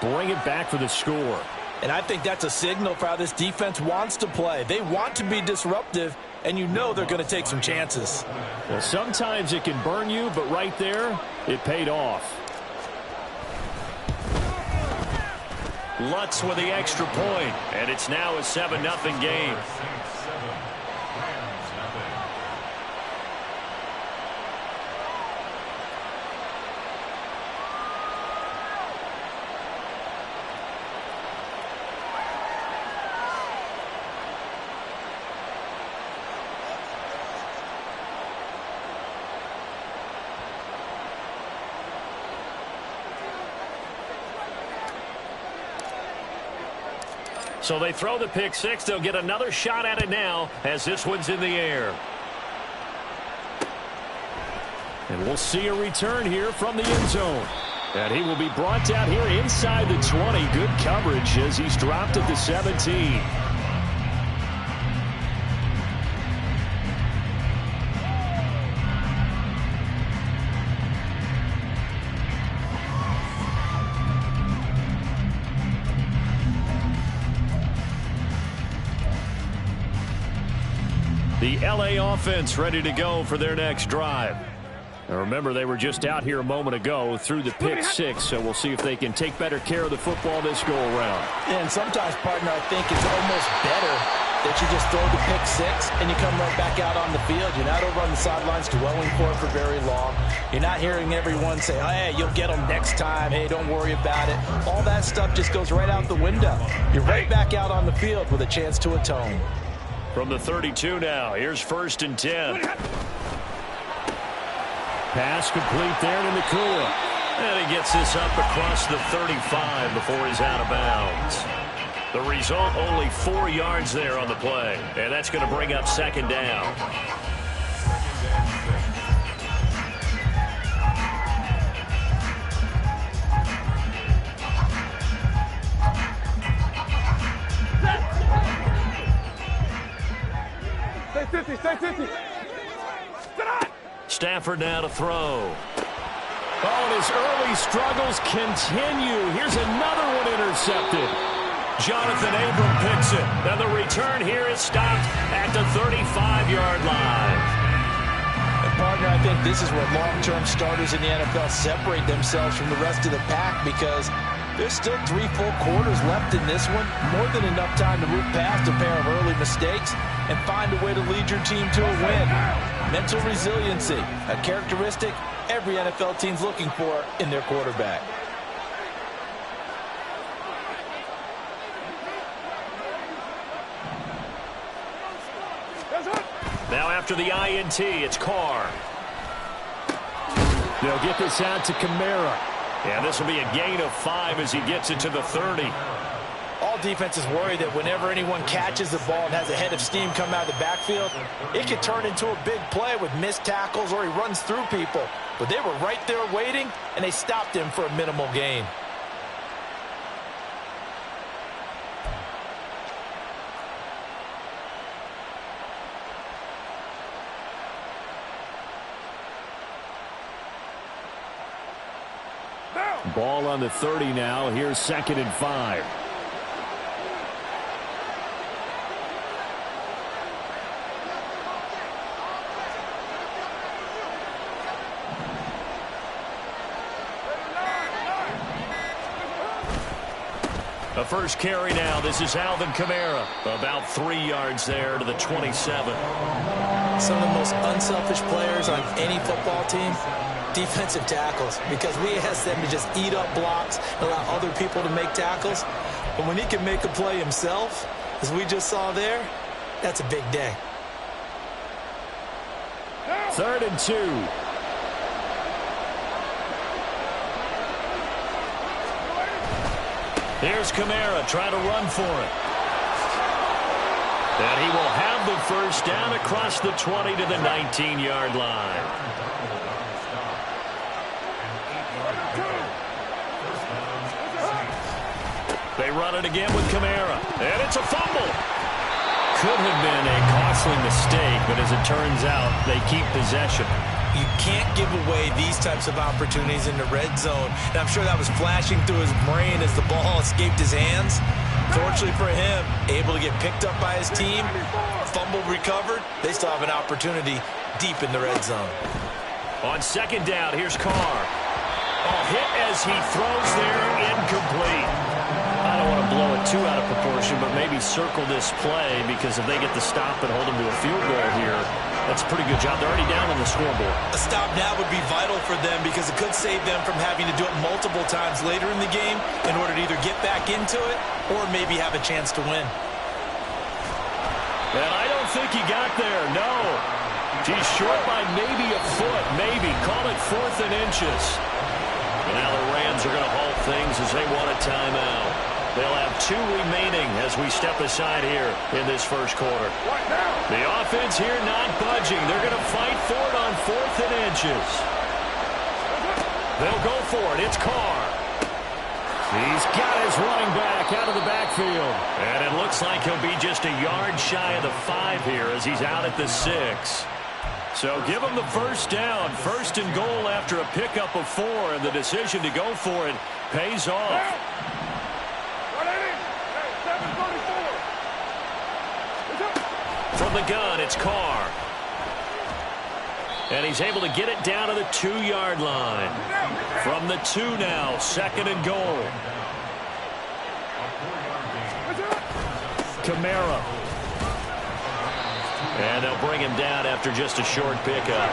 Bring it back for the score. And I think that's a signal for how this defense wants to play. They want to be disruptive, and you know they're going to take some chances. Well, sometimes it can burn you, but right there, it paid off. Lutz with the extra point, and it's now a 7-0 game. So they throw the pick six. They'll get another shot at it now as this one's in the air. And we'll see a return here from the end zone. And he will be brought down here inside the 20. Good coverage as he's dropped at the 17. The LA offense ready to go for their next drive. Now remember, they were just out here a moment ago through the pick six, so we'll see if they can take better care of the football this go-around. Yeah, and sometimes, partner, I think it's almost better that you just throw the pick six and you come right back out on the field. You're not over on the sidelines dwelling for it for very long. You're not hearing everyone say, oh, hey, you'll get them next time. Hey, don't worry about it. All that stuff just goes right out the window. You're right back out on the field with a chance to atone. From the 32 now, here's 1st and 10. Pass complete there to Nacua. And he gets this up across the 35 before he's out of bounds. The result, only 4 yards there on the play. And that's going to bring up 2nd down. Stay 50. Stafford now to throw. Oh, and his early struggles continue. Here's another one intercepted. Jonathan Abram picks it. And the return here is stopped at the 35-yard line. And partner, I think this is where long-term starters in the NFL separate themselves from the rest of the pack, because there's still 3 full quarters left in this one. More than enough time to move past a pair of early mistakes and find a way to lead your team to a win. Mental resiliency, a characteristic every NFL team's looking for in their quarterback. Now after the INT, it's Carr. They'll get this out to Kamara. And this will be a gain of 5 as he gets it to the 30. All defenses worry that whenever anyone catches the ball and has a head of steam come out of the backfield, it can turn into a big play with missed tackles or he runs through people. But they were right there waiting, and they stopped him for a minimal gain. Ball on the 30 now. Here's 2nd and 5. A first carry now. This is Alvin Kamara. About 3 yards there to the 27. Some of the most unselfish players on any football team, defensive tackles, because we ask them to just eat up blocks, allow other people to make tackles. But when he can make a play himself, as we just saw there, that's a big day. 3rd and 2. Here's Kamara trying to run for it. And he will have the first down across the 20 to the 19-yard line. They run it again with Kamara. And it's a fumble. Could have been a costly mistake, but as it turns out, they keep possession. You can't give away these types of opportunities in the red zone. And I'm sure that was flashing through his brain as the ball escaped his hands. Fortunately for him, able to get picked up by his team, fumble recovered. They still have an opportunity deep in the red zone. On second down, here's Carr. Hit as he throws there, incomplete. I don't want to blow it too out of proportion, but maybe circle this play, because if they get the stop and hold them to a field goal here, that's a pretty good job. They're already down on the scoreboard. A stop now would be vital for them, because it could save them from having to do it multiple times later in the game in order to either get back into it or maybe have a chance to win. And I don't think he got there, no. He's short by maybe a foot, maybe. Call it 4th and inches. Now the Rams are going to halt things as they want a timeout. They'll have 2 remaining as we step aside here in this first quarter. The offense here not budging. They're going to fight for it on 4th and inches. They'll go for it. It's Carr. He's got his running back out of the backfield. And it looks like he'll be just a yard shy of the 5 here as he's out at the 6. So give him the first down. 1st and goal after a pickup of 4, and the decision to go for it pays off. From the gun, it's Carr. And he's able to get it down to the 2-yard line. From the 2 now, 2nd and goal. Kamara. And they'll bring him down after just a short pickup.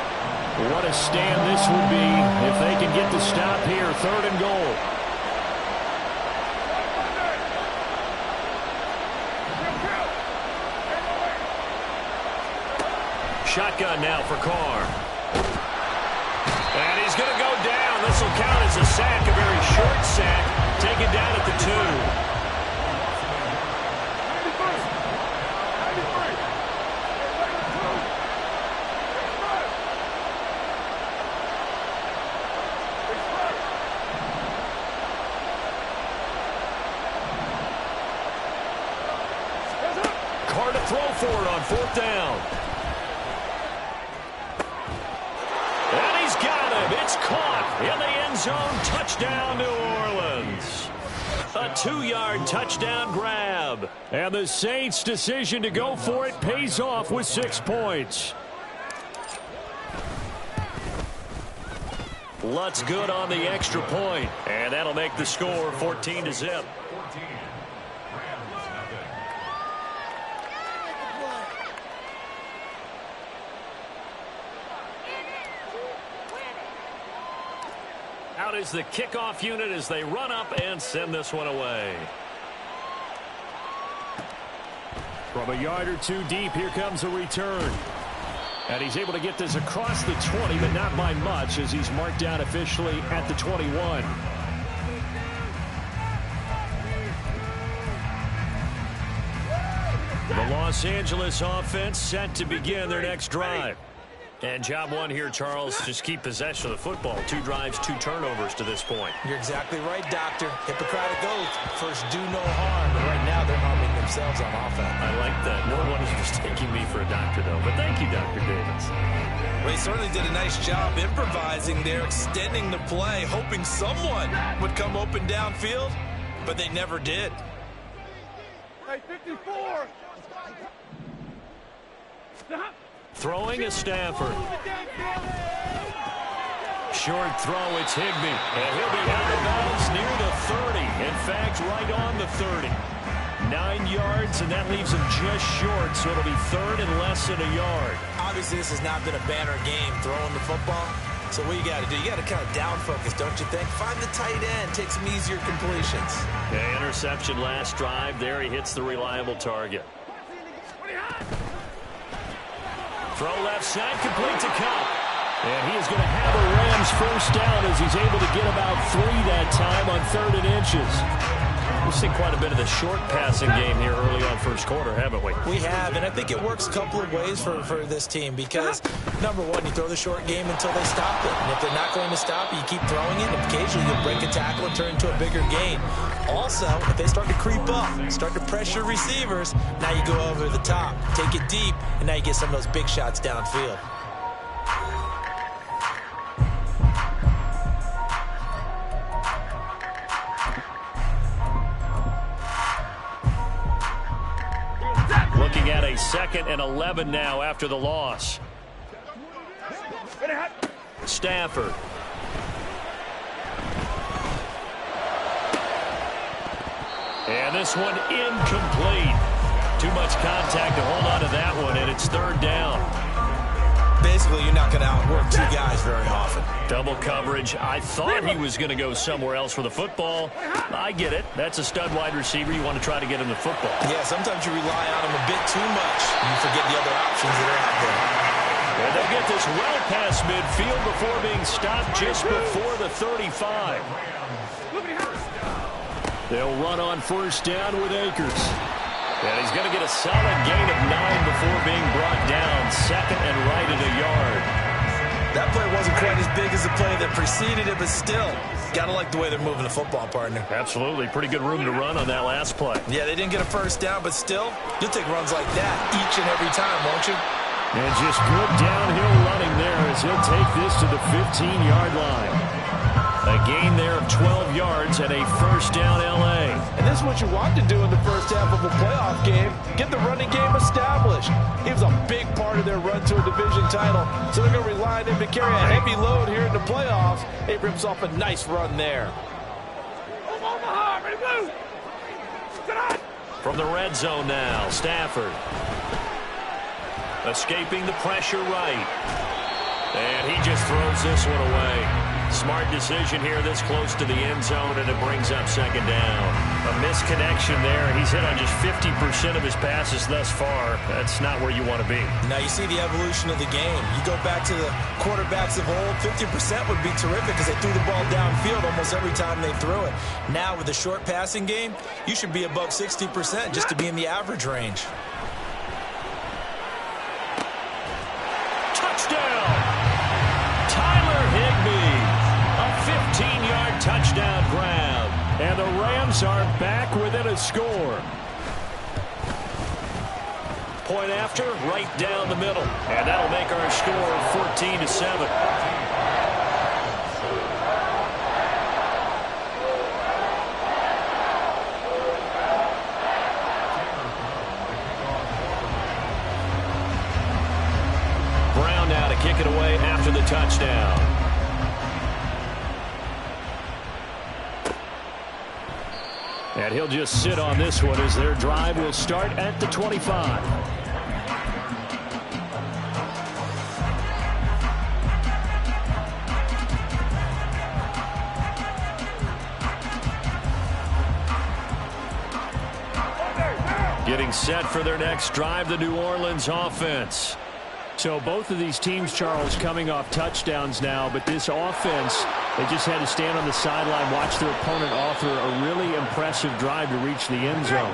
What a stand this would be if they can get the stop here. 3rd and goal. Shotgun now for Carr. And he's going to go down. This will count as a sack, a very short sack. Taken down at the 2. Carr to throw for it on 4th down. And he's got him. It's caught in the end zone. Touchdown, New Orleans. A 2-yard touchdown grab. And the Saints' decision to go for it pays off with 6 points. Lutz good on the extra point. And that'll make the score 14-0. Out is the kickoff unit as they run up and send this one away. From a yard or 2 deep, here comes a return. And he's able to get this across the 20, but not by much, as he's marked down officially at the 21. The Los Angeles offense set to begin their next drive. And job 1 here, Charles, just keep possession of the football. 2 drives, 2 turnovers to this point. You're exactly right, Doctor. Hippocratic oath. First, do no harm. And right now, they're harming themselves on offense. I like that. No one is mistaking me for a doctor, though. But thank you, Dr. Davis. Well, he certainly did a nice job improvising there, extending the play, hoping someone would come open downfield, but they never did. Hey, 54! Stop! Throwing is Stafford. Short throw, it's Higbee. And he'll be out of bounds near the 30. In fact, right on the 30. 9 yards, and that leaves him just short, so it'll be 3rd and less than a yard. Obviously, this has not been a banner game throwing the football. So what you got to do, you got to kind of down focus, don't you think? Find the tight end, take some easier completions. Yeah, interception last drive. There he hits the reliable target. Throw left side, complete to Kupp. And he is going to have a Rams first down as he's able to get about 3 that time on 3rd and inches. We've seen quite a bit of the short passing game here early on first quarter, haven't we? We have, and I think it works a couple of ways for this team because, number one, you throw the short game until they stop it. And if they're not going to stop it, you keep throwing it, and occasionally you'll break a tackle and turn into a bigger gain. Also, if they start to creep up, start to pressure receivers, now you go over the top, take it deep, and now you get some of those big shots downfield. at a 2nd and 11 now after the loss. Stafford. And this one incomplete. Too much contact to hold on to that one, and it's 3rd down. Basically, you're not going to outwork two guys very often. Double coverage. I thought he was going to go somewhere else for the football. I get it. That's a stud wide receiver. You want to try to get him the football. Yeah, sometimes you rely on him a bit too much. You forget the other options that are out there. And they'll get this well past midfield before being stopped just before the 35. They'll run on 1st down with Akers. And he's going to get a solid gain of 9 before being brought down. 2nd and right at a yard. That play wasn't quite as big as the play that preceded it, but still, got to like the way they're moving the football, partner. Absolutely. Pretty good room to run on that last play. Yeah, they didn't get a 1st down, but still, you'll take runs like that each and every time, won't you? And just good downhill running there as he'll take this to the 15-yard line. A gain there of 12 yards and a 1st down L.A. And this is what you want to do in the first half of a playoff game. Get the running game established. He was a big part of their run to a division title. So they're going to rely on him to carry a heavy load here in the playoffs. He rips off a nice run there. From the red zone now, Stafford. Escaping the pressure right. And he just throws this one away. Smart decision here this close to the end zone, and it brings up 2nd down. A misconnection there. He's hit on just 50% of his passes thus far. That's not where you want to be. Now you see the evolution of the game. You go back to the quarterbacks of old, 50% would be terrific because they threw the ball downfield almost every time they threw it. Now with the short passing game, you should be above 60% just to be in the average range. Touchdown! Tyler Higbee. A 15-yard touchdown grab. And the Rams are back within a score. Point after, right down the middle. And that'll make our score 14-7. Brown now to kick it away after the touchdown. And he'll just sit on this one as their drive will start at the 25. Getting set for their next drive, the New Orleans offense. So both of these teams, Charles, coming off touchdowns now, but this offense, they just had to stand on the sideline, watch their opponent offer a really impressive drive to reach the end zone.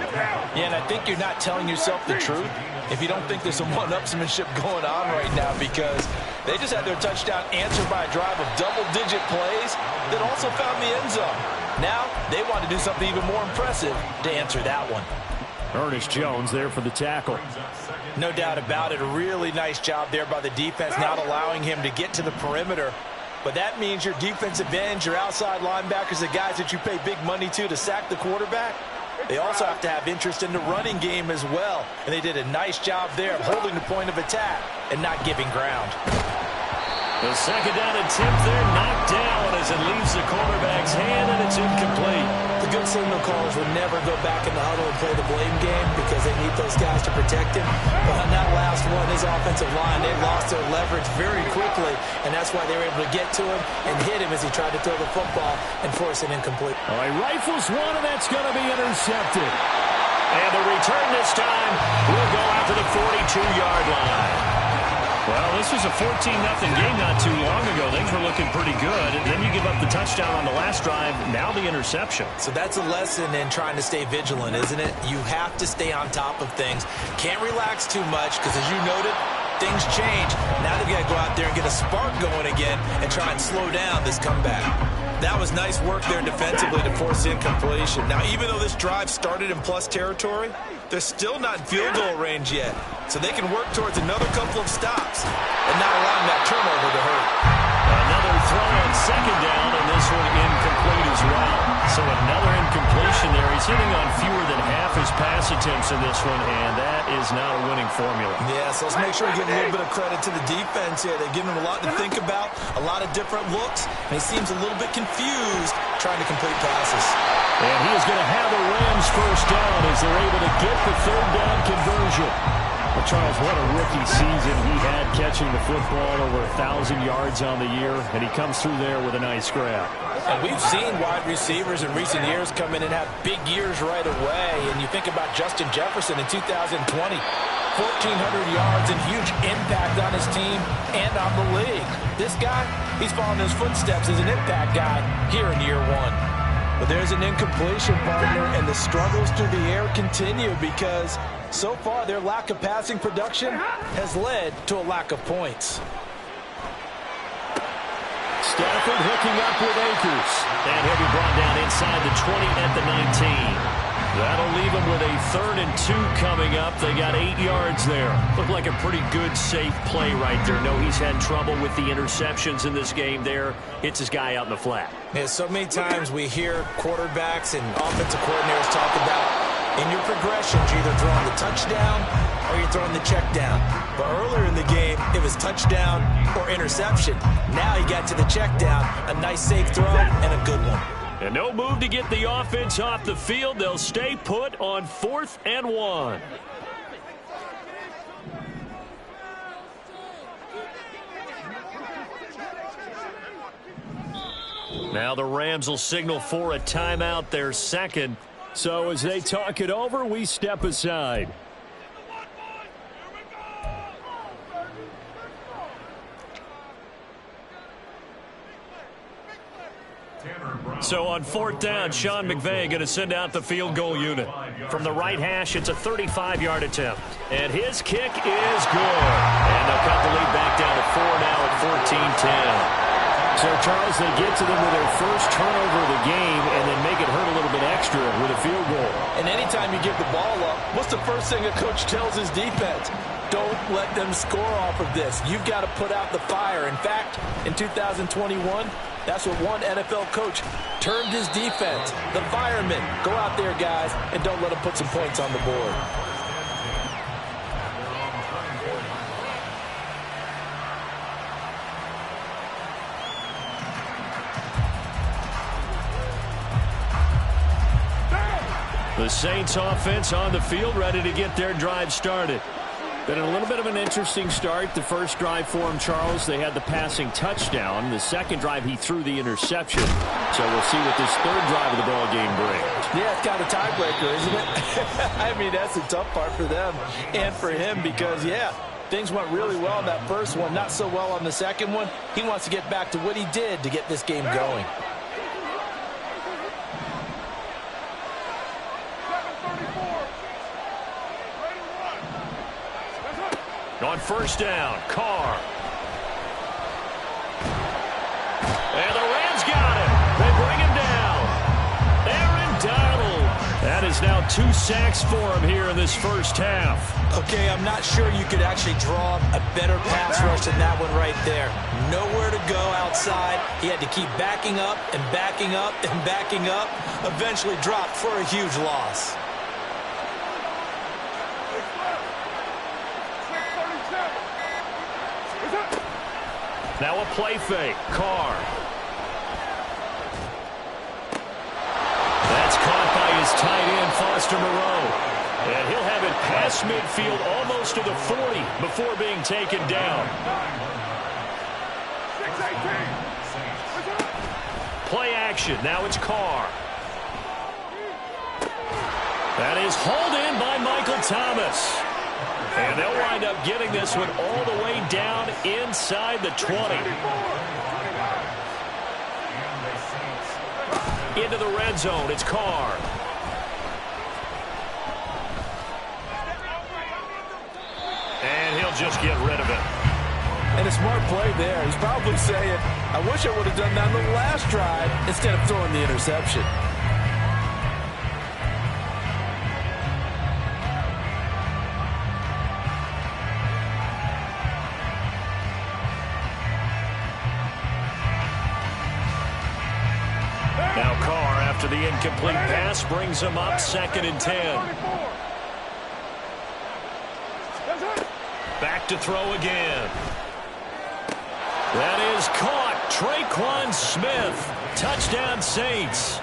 Yeah, and I think you're not telling yourself the truth if you don't think there's some one-upsmanship going on right now, because they just had their touchdown answered by a drive of double-digit plays that also found the end zone. Now they want to do something even more impressive to answer that one. Ernest Jones there for the tackle. No doubt about it. A really nice job there by the defense, not allowing him to get to the perimeter. But that means your defensive ends, your outside linebackers, the guys that you pay big money to sack the quarterback, they also have to have interest in the running game as well. And they did a nice job there of holding the point of attack and not giving ground. The 2nd down attempt there knocked down as it leaves the quarterback's hand, and it's incomplete. The good signal callers would never go back in the huddle and play the blame game because they need those guys to protect him. But on that last one, his offensive line, they lost their leverage very quickly, and that's why they were able to get to him and hit him as he tried to throw the football and force it incomplete. All right, rifles one, and that's going to be intercepted. And the return this time will go out to the 42-yard line. Well, this was a 14-0 game not too long ago. Things were looking pretty good. And then you give up the touchdown on the last drive. Now the interception. So that's a lesson in trying to stay vigilant, isn't it? You have to stay on top of things. Can't relax too much because, as you noted, things change. Now they've got to go out there and get a spark going again and try and slow down this comeback. That was nice work there defensively to force incompletion. Now, even though this drive started in plus territory, they're still not in field goal range yet. So they can work towards another couple of stops and not allowing that turnover to hurt. Another throw on 2nd down, and this one incomplete as well. So another incompletion there. He's hitting on fewer than half half his pass attempts in this one, and that is not a winning formula. Yeah, so let's make sure we give a little bit of credit to the defense here. They're giving him a lot to think about, a lot of different looks, and he seems a little bit confused trying to complete passes. And he is going to have the Rams first down as they're able to get the third down conversion. Well, Charles, what a rookie season he had catching the football, over 1,000 yards on the year, and he comes through there with a nice grab. And we've seen wide receivers in recent years come in and have big years right away. And you think about Justin Jefferson in 2020, 1,400 yards and huge impact on his team and on the league. This guy, he's following his footsteps as an impact guy here in year one. But there's an incompletion, partner, and the struggles through the air continue because so far their lack of passing production has led to a lack of points. Stafford hooking up with Akers. And he'll be brought down inside the 20 at the 19. That'll leave him with a 3rd and 2 coming up. They got 8 yards there. Looked like a pretty good, safe play right there. No, he's had trouble with the interceptions in this game there. Hits his guy out in the flat. Yeah, so many times we hear quarterbacks and offensive coordinators talk about in your progressions, you're either throwing the touchdown or you're throwing the check down. But earlier in the game, it was touchdown or interception. Now he got to the check down, a nice safe throw and a good one. And no move to get the offense off the field. They'll stay put on 4th and 1. Now the Rams will signal for a timeout, their second. So as they talk it over, we step aside. So on 4th down, Sean McVay going to send out the field goal unit. From the right hash, it's a 35-yard attempt. And his kick is good. And they'll cut the lead back down to 4 now at 14-10. So, Charles, they get to them with their first turnover of the game and then make it hurt a little bit extra with a field goal. And anytime you give the ball up, what's the first thing a coach tells his defense? Don't let them score off of this. You've got to put out the fire. In fact, in 2021, that's what one NFL coach termed his defense. The firemen. Go out there, guys, and don't let them put some points on the board. The Saints offense on the field, ready to get their drive started. Been a little bit of an interesting start. The first drive for him, Charles, they had the passing touchdown. The second drive, he threw the interception. So we'll see what this third drive of the ball game brings. Yeah, it's kind of a tiebreaker, isn't it? I mean, that's the tough part for them and for him because, yeah, things went really well in that first one, not so well on the second one. He wants to get back to what he did to get this game going. On 1st down, Carr. And the Rams got him. They bring him down. Aaron Donald. That is now 2 sacks for him here in this first half. Okay, I'm not sure you could actually draw a better pass rush than that one right there. Nowhere to go outside. He had to keep backing up and backing up and backing up. Eventually dropped for a huge loss. Now a play fake. Carr. That's caught by his tight end, Foster Moreau. And he'll have it past midfield almost to the 40 before being taken down. Play action. Now it's Carr. That is hauled in by Michael Thomas. And they'll wind up getting this one all the way down inside the 20. Into the red zone. It's Carr. And he'll just get rid of it. And a smart play there. He's probably saying, I wish I would have done that on the last drive instead of throwing the interception. Now Carr after the incomplete pass brings him up 2nd and 10. Back to throw again. That is caught. Traquan Smith. Touchdown, Saints.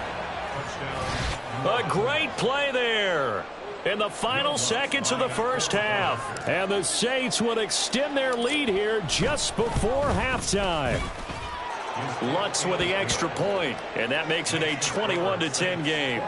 A great play there in the final seconds of the first half. And the Saints would extend their lead here just before halftime. Lutz with the extra point, and that makes it a 21-10 game.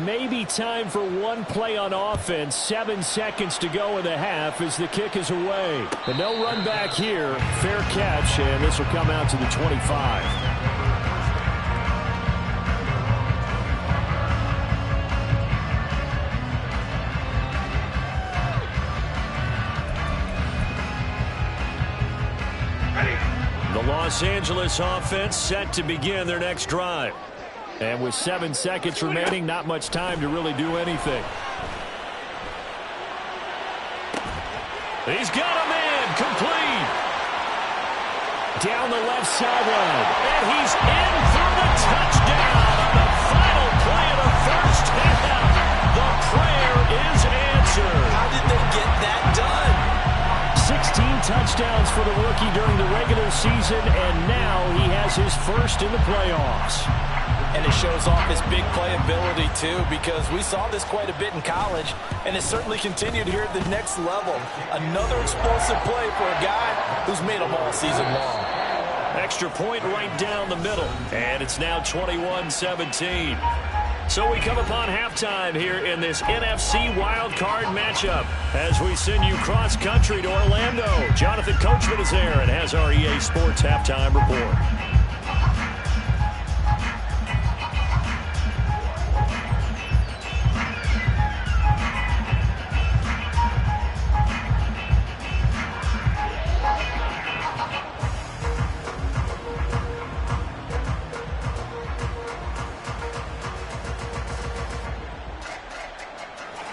Maybe time for one play on offense. 7 seconds to go in the half as the kick is away. And no run back here. Fair catch, and this will come out to the 25. The Los Angeles offense set to begin their next drive. And with 7 seconds remaining, not much time to really do anything. He's got a man complete. Down the left sideline. And he's in for the touchdown on the final play of the first half. The prayer is answered. How did they get that done? 16 touchdowns for the rookie during the regular season, and now he has his first in the playoffs. And it shows off his big playability, too, because we saw this quite a bit in college, and it certainly continued here at the next level. Another explosive play for a guy who's made them all season long. Extra point right down the middle, and it's now 21-17. So we come upon halftime here in this NFC wildcard matchup as we send you cross-country to Orlando. Jonathan Coachman is there and has our EA Sports halftime report.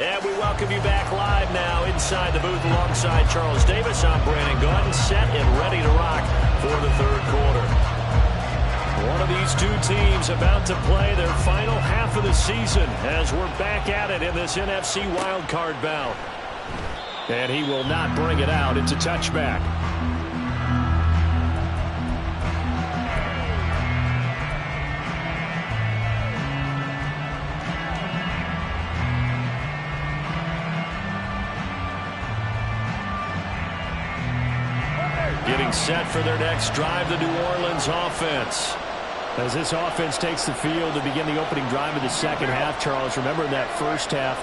And we welcome you back live now inside the booth alongside Charles Davis. I'm Brandon Gaudin, set and ready to rock for the third quarter. One of these two teams about to play their final half of the season as we're back at it in this NFC wildcard bout. And he will not bring it out. It's a touchback. Getting set for their next drive, the New Orleans offense. As this offense takes the field to begin the opening drive of the second half, Charles, remember that first half,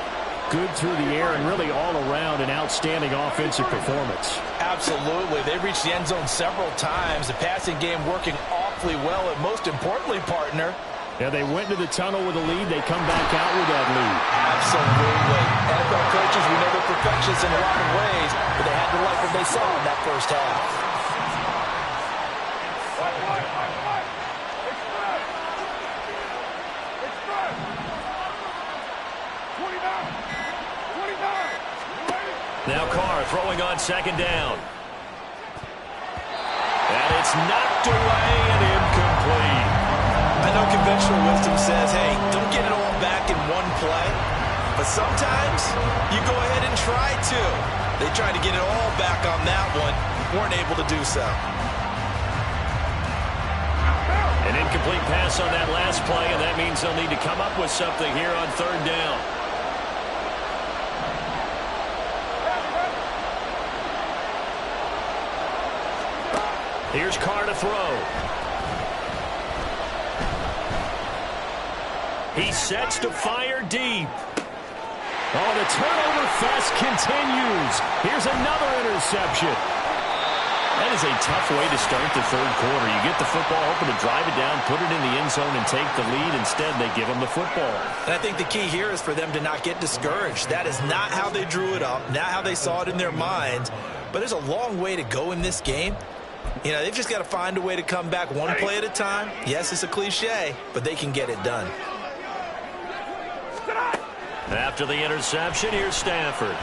good through the air and really all around an outstanding offensive performance. Absolutely. They reached the end zone several times. The passing game working awfully well, and most importantly, partner, yeah, they went into the tunnel with a lead. They come back out with that lead. Absolutely. NFL coaches, we know they're perfectionists in a lot of ways, but they had to like what they saw in that first half. Now Carr throwing on second down. And it's knocked away and incomplete. I know conventional wisdom says, hey, don't get it all back in one play. But sometimes you go ahead and try to. They tried to get it all back on that one. Weren't able to do so. An incomplete pass on that last play, and that means they'll need to come up with something here on third down. Here's Carr to throw. He sets to fire deep. Oh, the turnover fest continues. Here's another interception. That is a tough way to start the third quarter. You get the football, hoping to drive it down, put it in the end zone, and take the lead. Instead, they give them the football. And I think the key here is for them to not get discouraged. That is not how they drew it up, not how they saw it in their minds. But there's a long way to go in this game. You know, they've just got to find a way to come back one play at a time. Yes, it's a cliche, but they can get it done. After the interception, here's Stafford.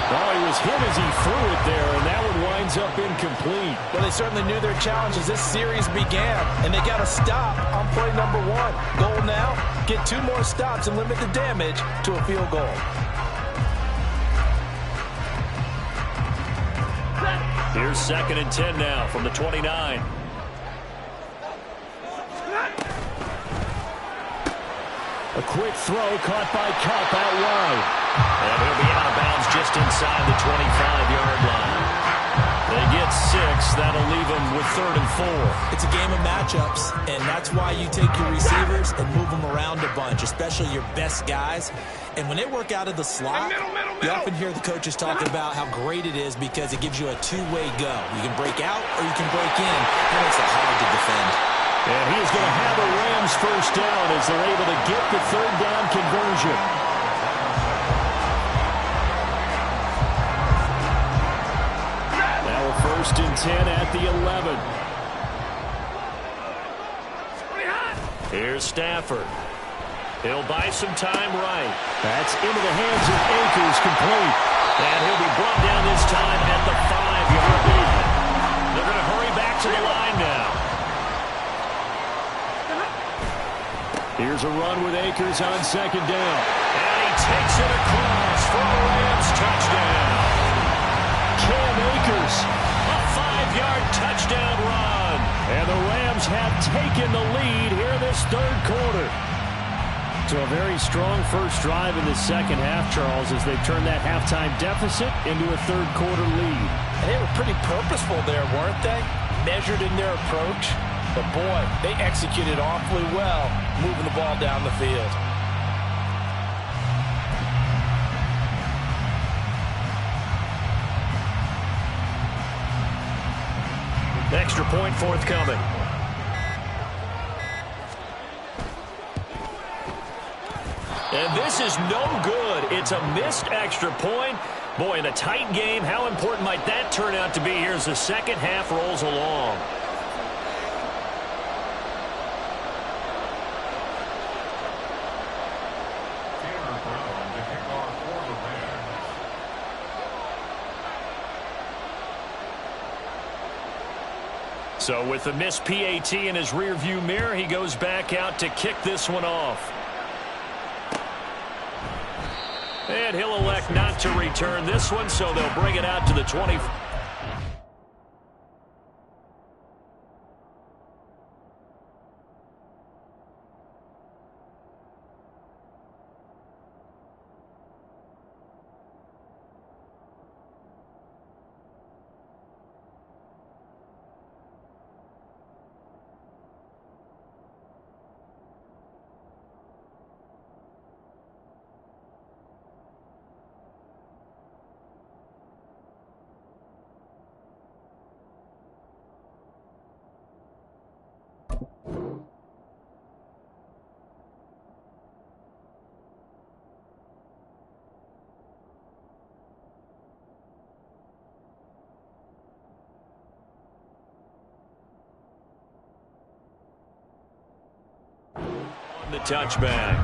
Oh, he was hit as he threw it there, and that one winds up incomplete. Well, they certainly knew their challenge as this series began, and they got to stop on play number 1. Goal now, get 2 more stops and limit the damage to a field goal. Here's 2nd and 10 now from the 29. A quick throw caught by Kupp out wide. And he'll be out of bounds just inside the 25-yard line. They get 6. That'll leave them with 3rd and 4. It's a game of matchups, and that's why you take your receivers and move them around a bunch, especially your best guys. And when they work out of the slot, you often hear the coaches talk about how great it is because it gives you a two-way go. You can break out or you can break in. That makes it hard to defend. And he's going to have a Rams first down as they're able to get the 3rd down conversion. Now a 1st and 10 at the 11. Here's Stafford. He'll buy some time right. That's into the hands of Akers, complete. And he'll be brought down this time at the 5-yard line. They're going to hurry back to the line now. Here's a run with Akers on 2nd down. And he takes it across for a Rams touchdown. Cam Akers, a 5-yard touchdown run. And the Rams have taken the lead here in this 3rd quarter. So a very strong first drive in the 2nd half, Charles, as they've turned that halftime deficit into a 3rd quarter lead. And they were pretty purposeful there, weren't they? Measured in their approach. But, boy, they executed awfully well, moving the ball down the field. Extra point forthcoming. And this is no good. It's a missed extra point. Boy, in a tight game, how important might that turn out to be here as the 2nd half rolls along? So with the missed PAT in his rearview mirror, he goes back out to kick this one off. And he'll elect not to return this one, so they'll bring it out to the 20. The touchback.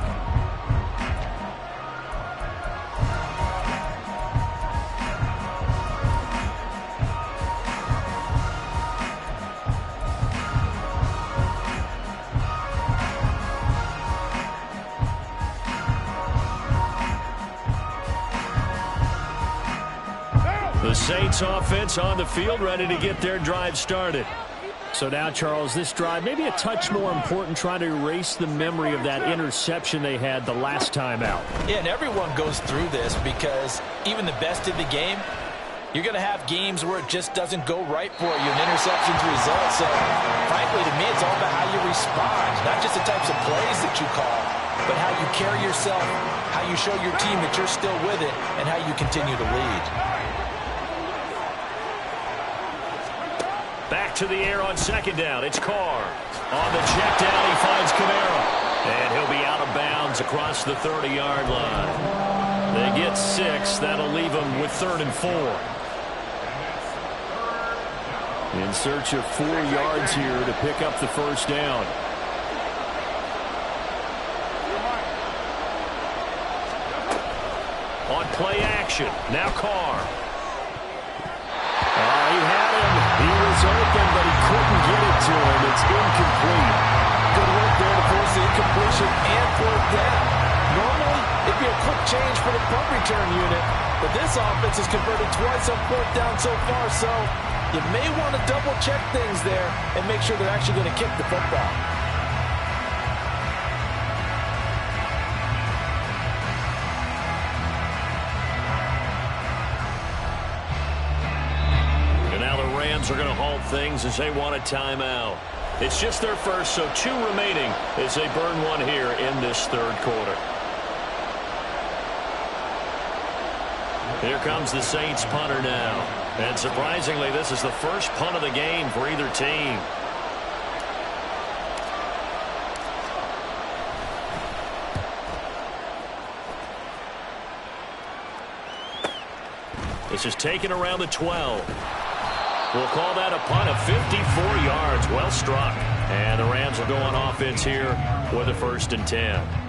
The Saints offense on the field, ready to get their drive started. So now, Charles, this drive maybe a touch more important, trying to erase the memory of that interception they had the last time out. Yeah, and everyone goes through this because even the best in the game, you're going to have games where it just doesn't go right for you, and interceptions result. So, frankly, to me, it's all about how you respond, not just the types of plays that you call, but how you carry yourself, how you show your team that you're still with it, and how you continue to lead. Back to the air on 2nd down. It's Carr. On the check down, he finds Kamara. And he'll be out of bounds across the 30-yard line. They get 6. That'll leave them with 3rd and 4. In search of 4 yards here to pick up the first down. On play action, now Carr. He had him. He was open, but he couldn't get it to him. It's incomplete. Good work there to force the incompletion and fourth down. Normally, it'd be a quick change for the punt return unit, but this offense has converted twice on fourth down so far, so you may want to double-check things there and make sure they're actually going to kick the football. And now the Rams are going to halt things as they want a timeout. It's just their first, so 2 remaining as they burn one here in this third quarter. Here comes the Saints punter now. And surprisingly, this is the first punt of the game for either team. This is taken around the 12. We'll call that a punt of 54 yards. Well struck. And the Rams will go on offense here with a 1st and 10.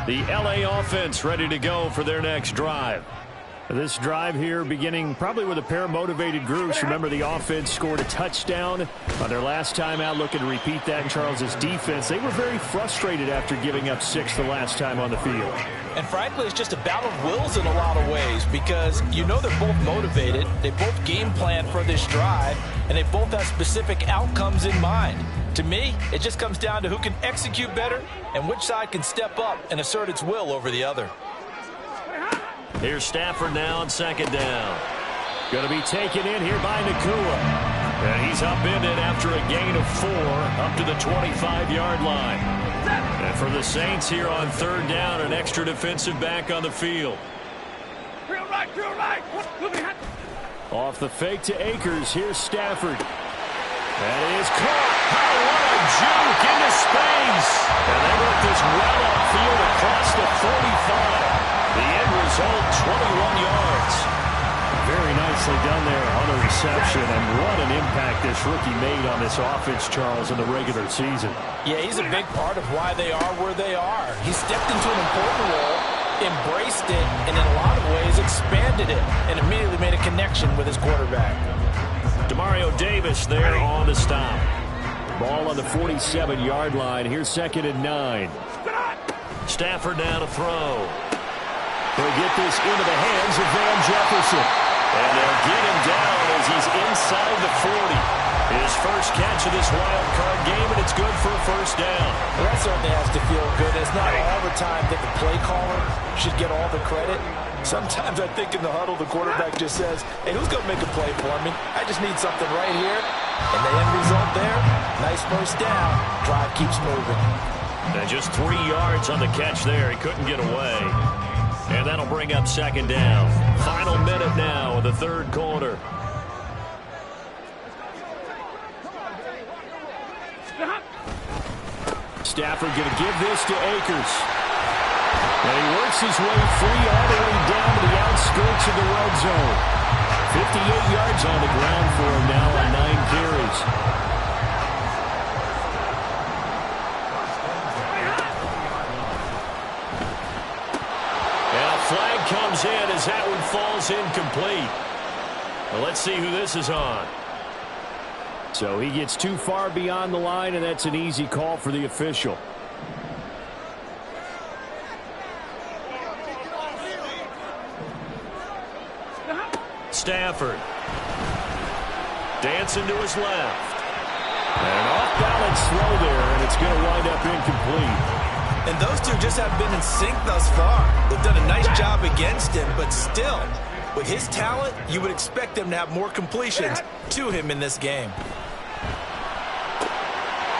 The LA offense ready to go for their next drive. This drive here beginning probably with a pair of motivated groups. Remember, the offense scored a touchdown on their last time out, looking to repeat that. In Charles's defense, they were very frustrated after giving up 6 the last time on the field. And frankly, it's just a battle of wills in a lot of ways because you know they're both motivated, they both game plan for this drive, and they both have specific outcomes in mind. To me, it just comes down to who can execute better and which side can step up and assert its will over the other. Here's Stafford now on 2nd down. Going to be taken in here by Nacua. And he's upended after a gain of 4 up to the 25-yard line. And for the Saints here on 3rd down, an extra defensive back on the field. Off the fake to Akers. Here's Stafford. That is caught. Oh, what a juke into space. And they work this well upfield across the 45. The end result, 21 yards. Very nicely done there on the reception. And what an impact this rookie made on this offense, Charles, in the regular season. Yeah, he's a big part of why they are where they are. He stepped into an important role, embraced it, and in a lot of ways expanded it, and immediately made a connection with his quarterback. Demario Davis there on the stop. Ball on the 47-yard line. Here's 2nd and 9. Stafford now to throw. He'll get this into the hands of Van Jefferson. And they'll get him down as he's inside the 40. His first catch of this wild card game, and it's good for a 1st down. Well, that certainly has to feel good. It's not all the time that the play caller should get all the credit. Sometimes I think in the huddle, the quarterback just says, hey, who's going to make a play for me? I just need something right here. And the end result there, nice 1st down. Drive keeps moving. And just 3 yards on the catch there. He couldn't get away. And that'll bring up 2nd down. Final minute now of the 3rd quarter. Stafford going to give this to Akers. And he works his way free all the way down to the outskirts of the red zone. 58 yards on the ground for him now on 9 carries. And a flag comes in as that one falls incomplete. Well, let's see who this is on. So he gets too far beyond the line, and that's an easy call for the official. Stafford. Dancing to his left. And an off-balance throw there, and it's going to wind up incomplete. And those two just have been in sync thus far. They've done a nice job against him, but still, with his talent, you would expect them to have more completions to him in this game.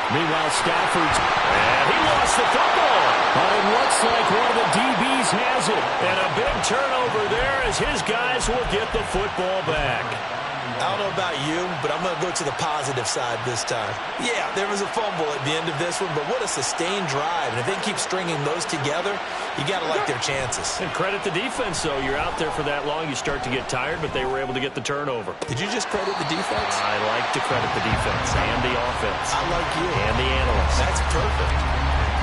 Meanwhile, Stafford's, and he lost the football. But it looks like one of the DBs has lose it. And a big turnover there as his guys will get the football back. I don't know about you, but I'm going to go to the positive side this time. Yeah, there was a fumble at the end of this one, but what a sustained drive. And if they keep stringing those together, you got to like their chances. And credit the defense, though. You're out there for that long, you start to get tired, but they were able to get the turnover. Did you just credit the defense? I like to credit the defense and the offense. I like you. And the analysts. That's perfect.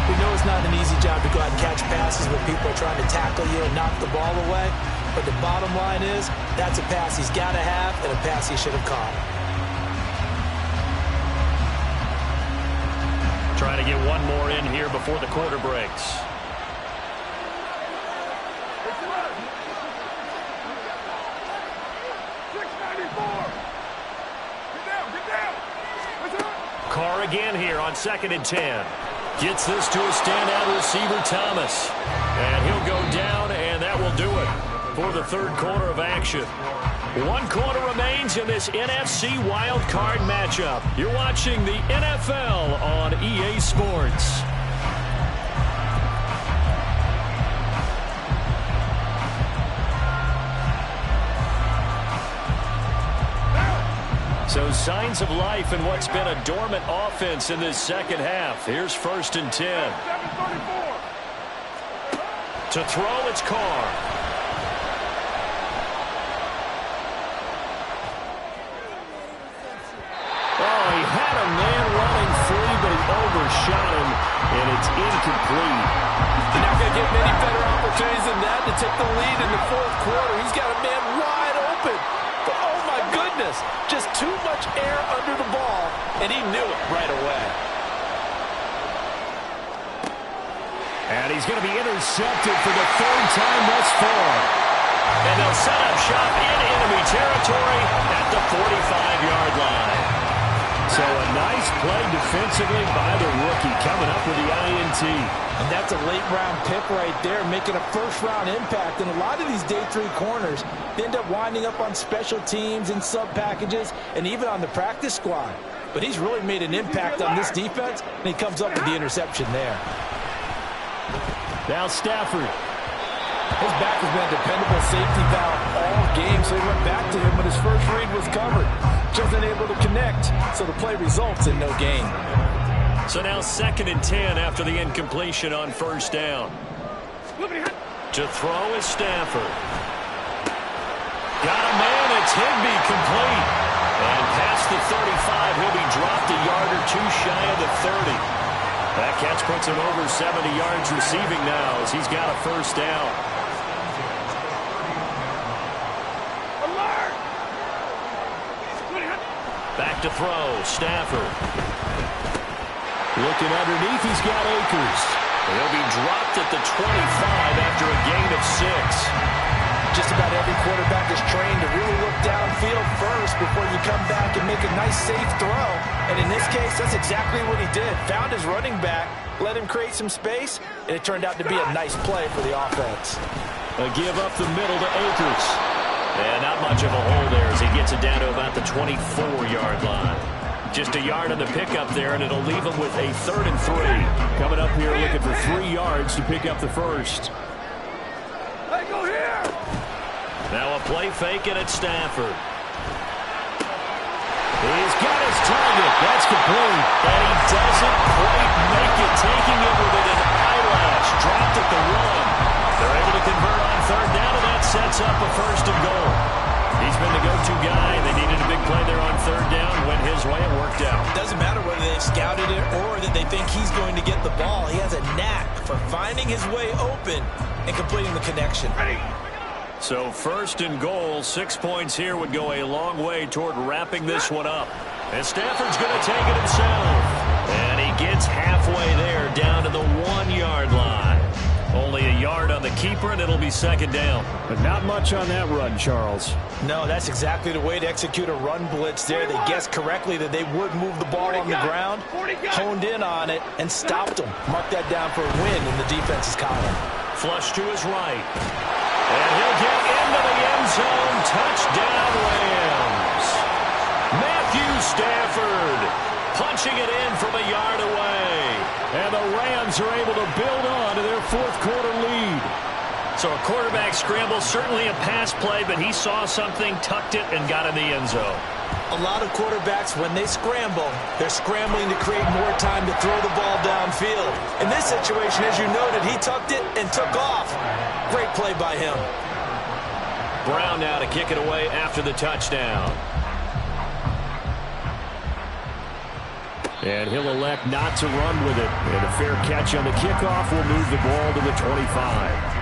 We know it's not an easy job to go out and catch passes when people are trying to tackle you and knock the ball away. But the bottom line is, that's a pass he's got to have and a pass he should have caught. Trying to get one more in here before the quarter breaks. Carr again here on 2nd and 10. Gets this to a standout receiver, Thomas. And he'll go down, and that will do it for the third quarter of action. 1 quarter remains in this NFC Wild Card matchup. You're watching the NFL on EA Sports. So signs of life in what's been a dormant offense in this second half. Here's 1st and 10. To throw, it's Carr. Oh, he had a man running free, but he overshot him, and it's incomplete. You're not going to get many better opportunities than that to take the lead in the 4th quarter. He's got a man wide open. But, oh, my goodness, just too much air under the ball, and he knew it right away. And he's going to be intercepted for the 3rd time thus far. And they'll set up shop in enemy territory at the 45-yard line. So a nice play defensively by the rookie coming up with the INT. And that's a late-round pick right there, making a first-round impact. And a lot of these day 3 corners end up winding up on special teams and sub-packages and even on the practice squad. But he's really made an impact on this defense, and he comes up with the interception there. Now Stafford. His back has been a dependable safety valve all game, so he went back to him when his first read was covered. Just unable to connect, so the play results in no gain. So now 2nd and 10 after the incompletion on 1st down. To throw is Stafford. Got a man, it's Higbee complete. And past the 35, he'll be dropped a yard or 2 shy of the 30. That catch puts him over 70 yards receiving now as he's got a 1st down. Back to throw, Stafford. Looking underneath, he's got Akers. He'll be dropped at the 25 after a gain of 6. Just about every quarterback is trained to really look downfield first before you come back and make a nice, safe throw. And in this case, that's exactly what he did. Found his running back, let him create some space, and it turned out to be a nice play for the offense. A give up the middle to Akers. And not much of a hole there as he gets it down to about the 24-yard line. Just a yard on the pickup there, and it'll leave him with a 3rd and 3. Coming up here looking for 3 yards to pick up the 1st. Hey, go here! Now a play fake, and it's Stafford. He's got his target. That's complete. And he doesn't quite make it, taking it within an eyelash. Dropped at the 1. They're able to convert on 3rd down, and that sets up a 1st and goal. He's been the go-to guy. They needed a big play there on 3rd down. Went his way and worked out. Doesn't matter whether they've scouted it or that they think he's going to get the ball. He has a knack for finding his way open and completing the connection. So 1st and goal, 6 points here would go a long way toward wrapping this one up. And Stafford's going to take it himself. And he gets halfway there, down to the 1-yard line. Only a yard on the keeper, and it'll be 2nd down. But not much on that run, Charles. No, that's exactly the way to execute a run blitz there. They guessed correctly that they would move the ball on the ground, honed in on it, and stopped them. Mark that down for a win in the defense's column. Flush to his right. And he'll get into the end zone. Touchdown, Rams. Matthew Stafford punching it in from a yard away. And the Rams are able to build on to their 4th quarter lead. So a quarterback scramble, certainly a pass play, but he saw something, tucked it, and got in the end zone. A lot of quarterbacks, when they scramble, they're scrambling to create more time to throw the ball downfield. In this situation, as you noted, he tucked it and took off. Great play by him. Brown now to kick it away after the touchdown. And he'll elect not to run with it. And a fair catch on the kickoff will move the ball to the 25.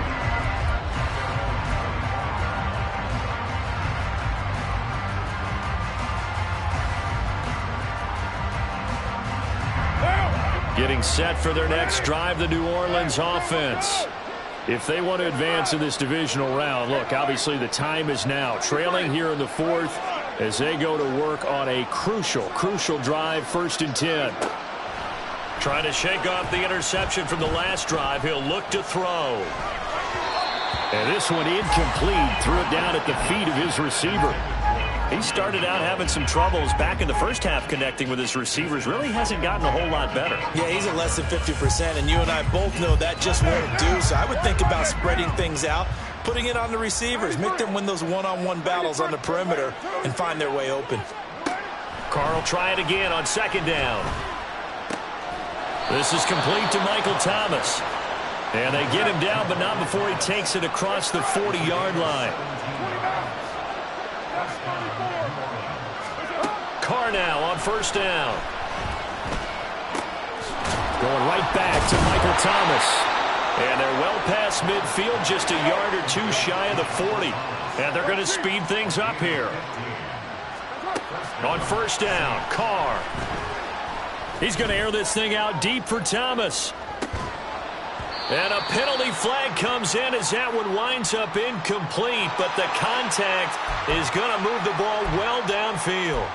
Getting set for their next drive, the New Orleans offense. If they want to advance in this divisional round, look, obviously the time is now. Trailing here in the fourth as they go to work on a crucial drive, 1st and 10. Trying to shake off the interception from the last drive. He'll look to throw. And this one incomplete. Threw it down at the feet of his receiver. He started out having some troubles back in the first half connecting with his receivers. Really hasn't gotten a whole lot better. Yeah, he's at less than 50%, and you and I both know that just won't do. So I would think about spreading things out, putting it on the receivers, make them win those one-on-one battles on the perimeter, and find their way open. Carr will try it again on 2nd down. This is complete to Michael Thomas. And they get him down, but not before he takes it across the 40-yard line. Carr now on 1st down. Going right back to Michael Thomas. And they're well past midfield, just a yard or two shy of the 40. And they're going to speed things up here. On 1st down, Carr. He's going to air this thing out deep for Thomas. And a penalty flag comes in as that one winds up incomplete. But the contact is going to move the ball well downfield.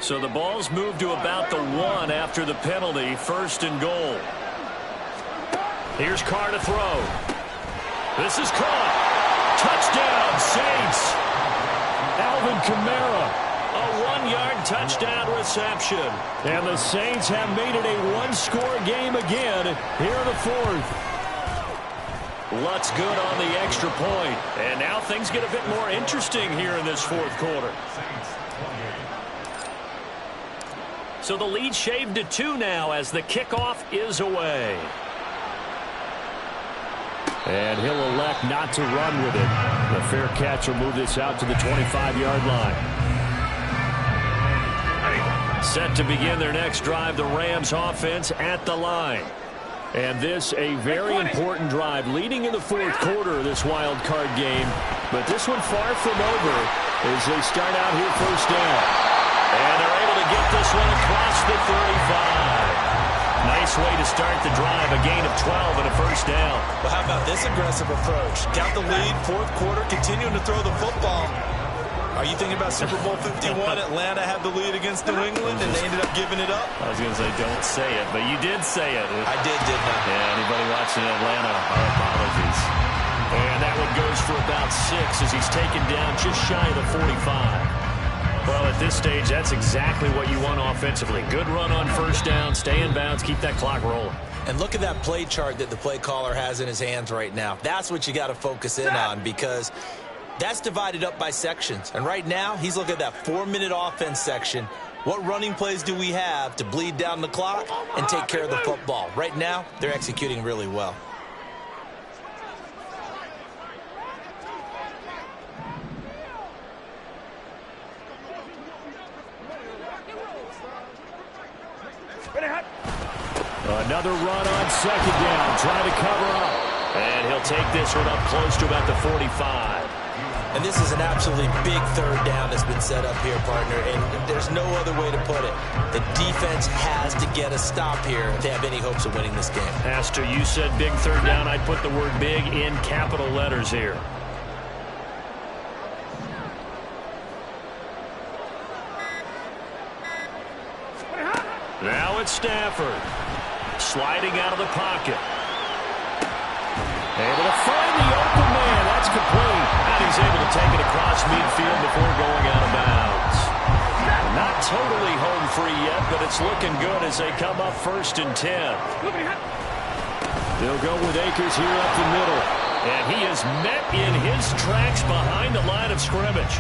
So the ball's moved to about the 1 after the penalty, 1st and goal. Here's Carr to throw. This is caught. Touchdown, Saints. Alvin Kamara, a 1-yard touchdown reception. And the Saints have made it a 1-score game again here in the 4th. Lutz good on the extra point. And now things get a bit more interesting here in this 4th quarter. So the lead shaved to 2 now as the kickoff is away. And he'll elect not to run with it. The fair catch will move this out to the 25-yard line. Set to begin their next drive, the Rams offense at the line. And this a very important drive leading in the 4th quarter of this wild card game. But this one far from over as they start out here 1st down. And they're able to get this one across the 35. Nice way to start the drive, a gain of 12 and a 1st down. Well, how about this aggressive approach? Got the lead, 4th quarter, continuing to throw the football. Are you thinking about Super Bowl 51? Atlanta had the lead against New England, and they ended up giving it up? I was going to say, don't say it, but you did say it. I didn't I? Yeah, anybody watching Atlanta, our apologies. And that one goes for about 6 as he's taken down just shy of the 45. Well, at this stage, that's exactly what you want offensively. Good run on 1st down, stay in bounds, keep that clock rolling. And look at that play chart that the play caller has in his hands right now. That's what you got to focus in on because that's divided up by sections. And right now, he's looking at that 4-minute offense section. What running plays do we have to bleed down the clock and take care of the football? Right now, they're executing really well. Another run on 2nd down, trying to cover up. And he'll take this one up close to about the 45. And this is an absolutely big 3rd down that's been set up here, partner, and there's no other way to put it. The defense has to get a stop here if they have any hopes of winning this game. Pastor, you said big 3rd down. I'd put the word big in capital letters here. Now it's Stafford. Sliding out of the pocket. Able to find the open man. That's complete. And he's able to take it across midfield before going out of bounds. Not free yet, but it's looking good as they come up 1st and 10. They'll go with Akers here up the middle. And he is met in his tracks behind the line of scrimmage.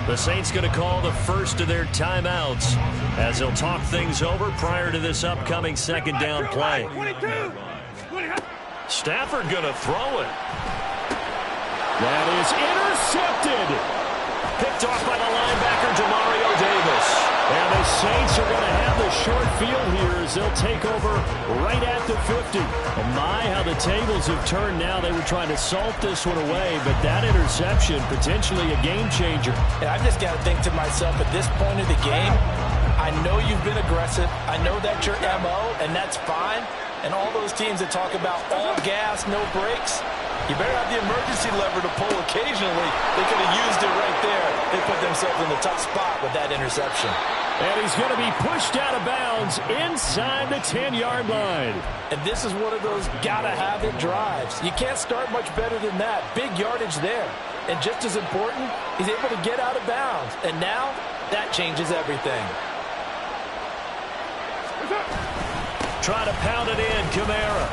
The Saints going to call the first of their timeouts as they'll talk things over prior to this upcoming 2nd down play. Stafford going to throw it. That is intercepted. Picked off by the linebacker, Demario Davis. And the Saints are going to have the short field here as they'll take over right at the 50. Oh my, how the tables have turned now. They were trying to salt this one away, but that interception, potentially a game changer. And I've just got to think to myself, at this point of the game, I know you've been aggressive. I know that's your MO, and that's fine. And all those teams that talk about all gas, no brakes, you better have the emergency lever to pull occasionally. They could have used it right there. They put themselves in the tough spot with that interception. And he's going to be pushed out of bounds inside the 10-yard line. And this is one of those gotta-have-it drives. You can't start much better than that. Big yardage there. And just as important, he's able to get out of bounds. And now, that changes everything. Try to pound it in, Kamara.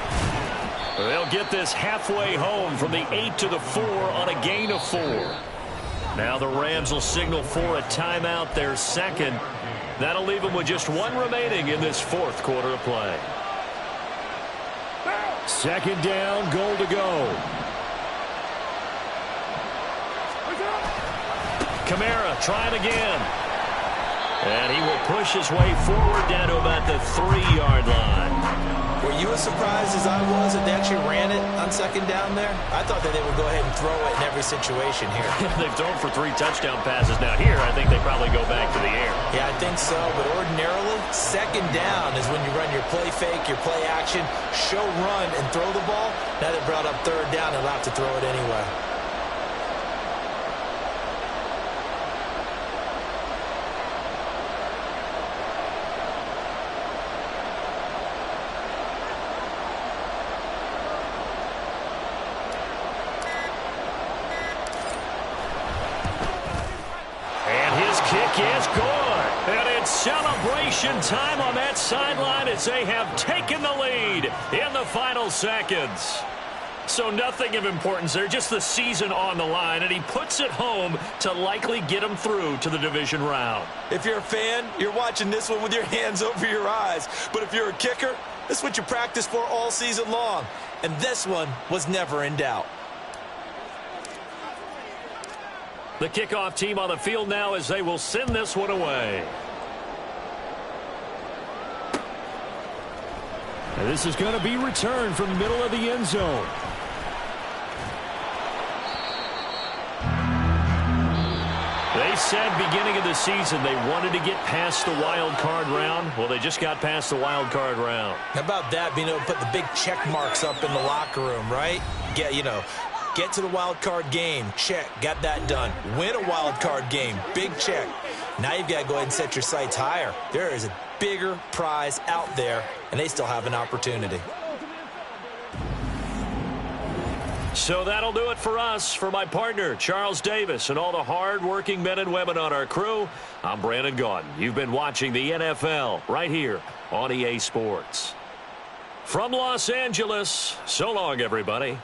They'll get this halfway home from the 8 to the 4 on a gain of 4. Now the Rams will signal for a timeout, their second. That'll leave them with just one remaining in this 4th quarter of play. 2nd down, goal to go. Kamara trying again. And he will push his way forward down to about the 3-yard line. Were you as surprised as I was that they actually ran it on 2nd down there? I thought that they would go ahead and throw it in every situation here. They've thrown for 3 touchdown passes. Now here, I think they probably go back to the air. Yeah, I think so. But ordinarily, 2nd down is when you run your play fake, your play action, show run, and throw the ball. Now they brought up 3rd down and allowed to throw it anyway. Is good. And it's celebration time on that sideline as they have taken the lead in the final seconds. So nothing of importance there, just the season on the line, and he puts it home to likely get them through to the division round. If you're a fan, you're watching this one with your hands over your eyes. But if you're a kicker, this is what you practice for all season long. And this one was never in doubt. The kickoff team on the field now as they will send this one away. And this is going to be returned from the middle of the end zone. They said beginning of the season they wanted to get past the wild card round. Well, they just got past the wild card round. How about that, being able to put the big check marks up in the locker room, right? Get to the wild card game. Check. Got that done. Win a wild card game. Big check. Now you've got to go ahead and set your sights higher. There is a bigger prize out there, and they still have an opportunity. So that'll do it for us. For my partner, Charles Davis, and all the hard-working men and women on our crew, I'm Brandon Gaudin. You've been watching the NFL right here on EA Sports. From Los Angeles, so long, everybody.